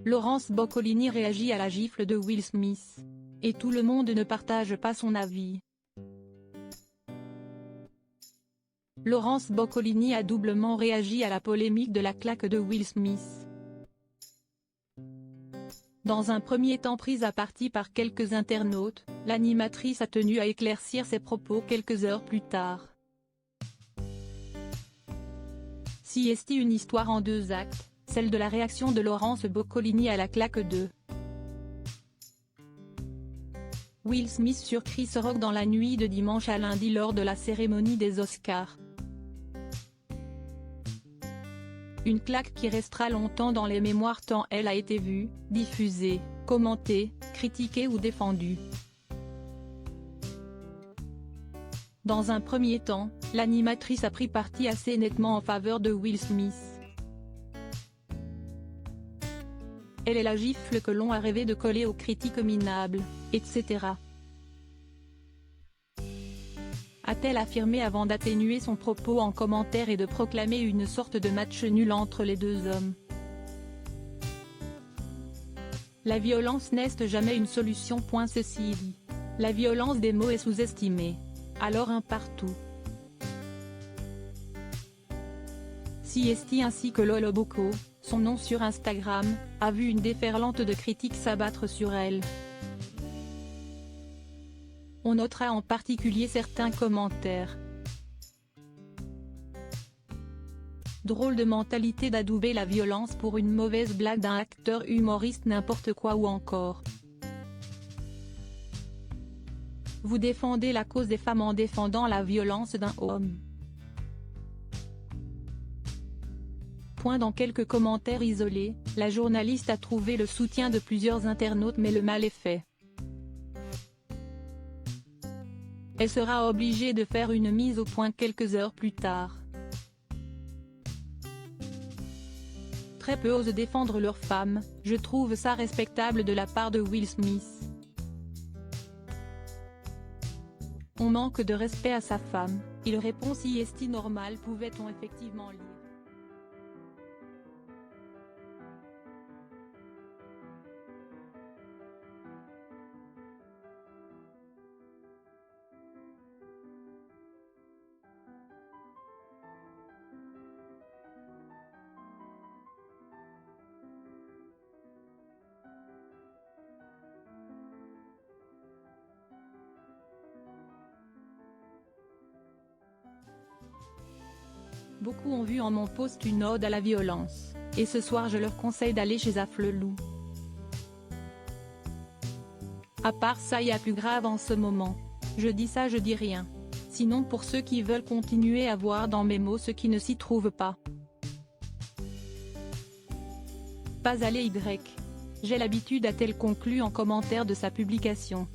Laurence Boccolini réagit à la gifle de Will Smith. Et tout le monde ne partage pas son avis. Laurence Boccolini a doublement réagi à la polémique de la claque de Will Smith. Dans un premier temps prise à partie par quelques internautes, l'animatrice a tenu à éclaircir ses propos quelques heures plus tard. Si est une histoire en deux actes, celle de la réaction de Laurence Boccolini à la claque de Will Smith sur Chris Rock dans la nuit de dimanche à lundi lors de la cérémonie des Oscars. Une claque qui restera longtemps dans les mémoires tant elle a été vue, diffusée, commentée, critiquée ou défendue. Dans un premier temps, l'animatrice a pris parti assez nettement en faveur de Will Smith. Elle est la gifle que l'on a rêvé de coller aux critiques minables, etc. A-t-elle affirmé avant d'atténuer son propos en commentaire et de proclamer une sorte de match nul entre les deux hommes. La violence n'est jamais une solution. Ceci dit, la violence des mots est sous-estimée. Alors un partout. Siesti ainsi que Lolo Bocco, son nom sur Instagram, a vu une déferlante de critiques s'abattre sur elle. On notera en particulier certains commentaires. Drôle de mentalité d'adouber la violence pour une mauvaise blague d'un acteur humoriste, n'importe quoi, ou encore. Vous défendez la cause des femmes en défendant la violence d'un homme. Dans quelques commentaires isolés, la journaliste a trouvé le soutien de plusieurs internautes, mais le mal est fait. Elle sera obligée de faire une mise au point quelques heures plus tard. Très peu osent défendre leurs femmes, je trouve ça respectable de la part de Will Smith. On manque de respect à sa femme, il répond. Si est normal, pouvait-on effectivement lire. Beaucoup ont vu en mon post une ode à la violence, et ce soir je leur conseille d'aller chez Afflelou. À part ça, y a plus grave en ce moment. Je dis ça, je dis rien. Sinon, pour ceux qui veulent continuer à voir dans mes mots ce qui ne s'y trouve pas. Pas aller Y. J'ai l'habitude, a-t-elle conclu en commentaire de sa publication.